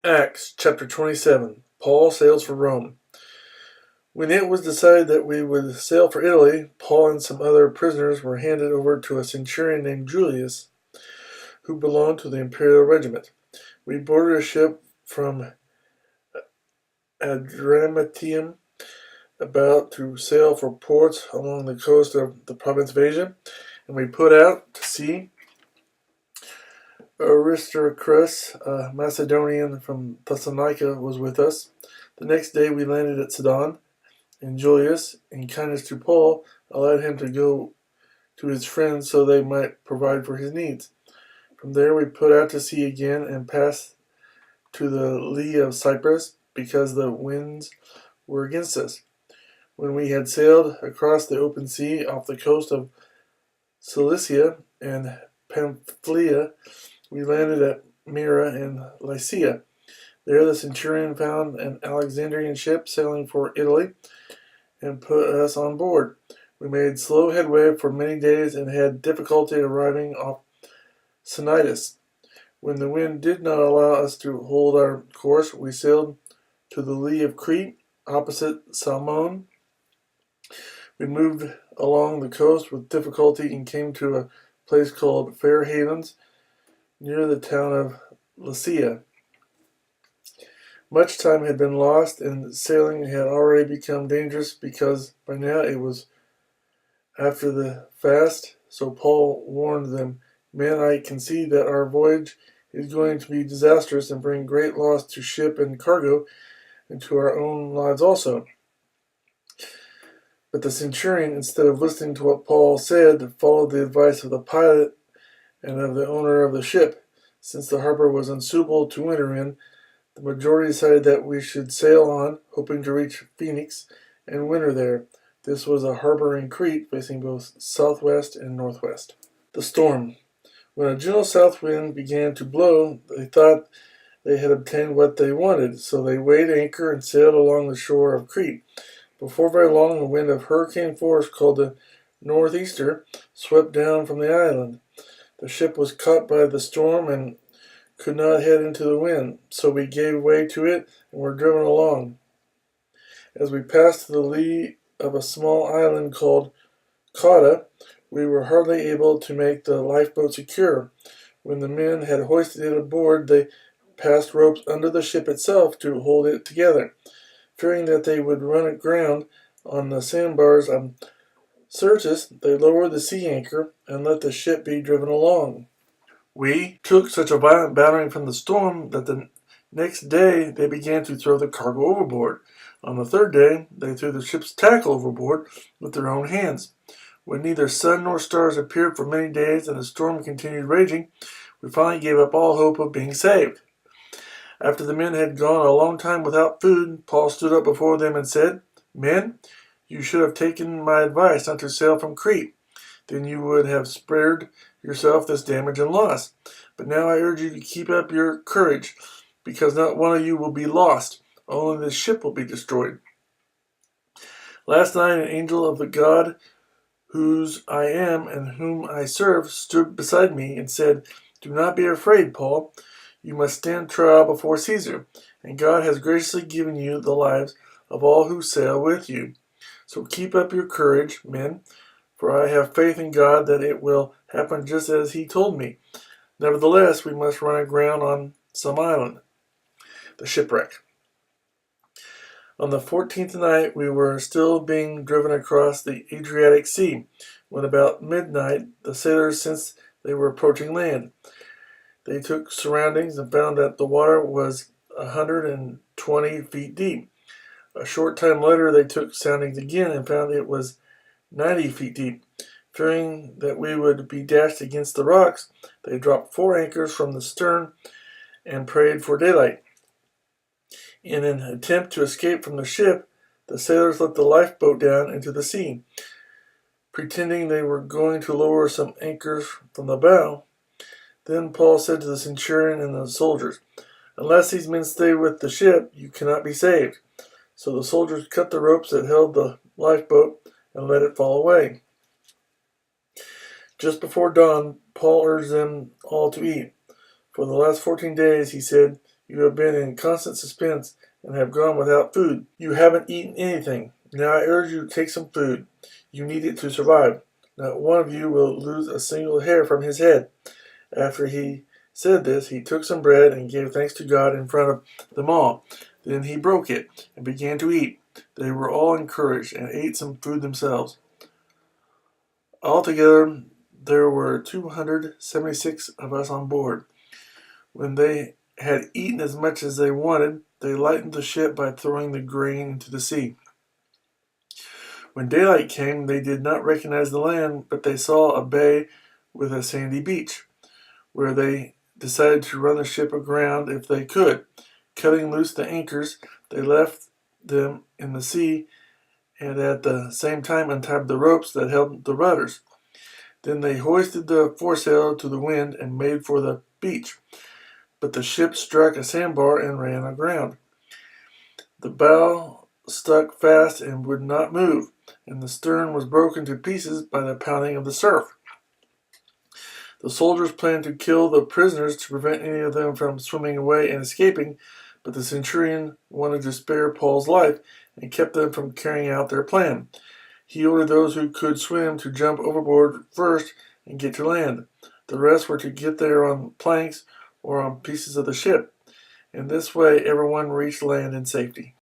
Acts chapter 27. Paul sails for Rome. When it was decided that we would sail for Italy, Paul and some other prisoners were handed over to a centurion named Julius, who belonged to the imperial regiment. We boarded a ship from Adramyttium, about to sail for ports along the coast of the province of Asia, and we put out to sea. Aristarchus, a Macedonian from Thessalonica, was with us. The next day we landed at Sidon, and Julius, in kindness to Paul, allowed him to go to his friends so they might provide for his needs. From there we put out to sea again and passed to the lee of Cyprus, because the winds were against us. When we had sailed across the open sea off the coast of Cilicia and Pamphylia, we landed at Myra in Lycia. There the centurion found an Alexandrian ship sailing for Italy and put us on board. We made slow headway for many days and had difficulty arriving off Cnidus. When the wind did not allow us to hold our course, we sailed to the lee of Crete, opposite Salmone. We moved along the coast with difficulty and came to a place called Fair Havens, near the town of Lasea. Much time had been lost, and sailing had already become dangerous, because by now it was after the fast. So Paul warned them, "Men, I can see that our voyage is going to be disastrous and bring great loss to ship and cargo, and to our own lives also." But the centurion, instead of listening to what Paul said, followed the advice of the pilot and of the owner of the ship. Since the harbor was unsuitable to winter in, the majority decided that we should sail on, hoping to reach Phoenix and winter there. This was a harbor in Crete, facing both southwest and northwest. The storm. When a gentle south wind began to blow, they thought they had obtained what they wanted, so they weighed anchor and sailed along the shore of Crete. Before very long, a wind of hurricane force, called the northeaster, swept down from the island. The ship was caught by the storm and could not head into the wind, so we gave way to it and were driven along. As we passed the lee of a small island called Cauda, we were hardly able to make the lifeboat secure. When the men had hoisted it aboard, they passed ropes under the ship itself to hold it together. Fearing that they would run aground on the sandbars of Syrtis, they lowered the sea anchor and let the ship be driven along. We took such a violent battering from the storm that the next day they began to throw the cargo overboard. On the third day, they threw the ship's tackle overboard with their own hands. When neither sun nor stars appeared for many days and the storm continued raging, we finally gave up all hope of being saved. After the men had gone a long time without food, Paul stood up before them and said, "Men, you should have taken my advice not to sail from Crete. Then you would have spared yourself this damage and loss. But now I urge you to keep up your courage, because not one of you will be lost, only the ship will be destroyed. Last night an angel of the God whose I am and whom I serve stood beside me and said, 'Do not be afraid, Paul. You must stand trial before Caesar, and God has graciously given you the lives of all who sail with you. So keep up your courage, men, for I have faith in God that it will happen just as he told me. Nevertheless, we must run aground on some island.'" The shipwreck. On the 14th night we were still being driven across the Adriatic Sea, when about midnight the sailors sensed they were approaching land. They took soundings and found that the water was 120 feet deep. A short time later they took soundings again and found it was 90 feet deep. Fearing that we would be dashed against the rocks, they dropped 4 anchors from the stern and prayed for daylight. In an attempt to escape from the ship, the sailors let the lifeboat down into the sea. Pretending they were going to lower some anchors from the bow, then Paul said to the centurion and the soldiers, "Unless these men stay with the ship, you cannot be saved." So the soldiers cut the ropes that held the lifeboat and let it fall away. Just before dawn, Paul urged them all to eat. For the last 14 days, he said, You have been in constant suspense and have gone without food. You haven't eaten anything. Now I urge you to take some food. You need it to survive. Not one of you will lose a single hair from his head." After he said this, he took some bread and gave thanks to God in front of them all. Then he broke it and began to eat. They were all encouraged and ate some food themselves. Altogether, there were 276 of us on board. When they had eaten as much as they wanted, they lightened the ship by throwing the grain into the sea. When daylight came, they did not recognize the land, but they saw a bay with a sandy beach, where they decided to run the ship aground if they could. Cutting loose the anchors, they left them in the sea and at the same time untied the ropes that held the rudders. Then they hoisted the foresail to the wind and made for the beach. But the ship struck a sandbar and ran aground. The bow stuck fast and would not move, and the stern was broken to pieces by the pounding of the surf. The soldiers planned to kill the prisoners to prevent any of them from swimming away and escaping, but the centurion wanted to spare Paul's life and kept them from carrying out their plan. He ordered those who could swim to jump overboard first and get to land. The rest were to get there on planks or on pieces of the ship. In this way, everyone reached land in safety.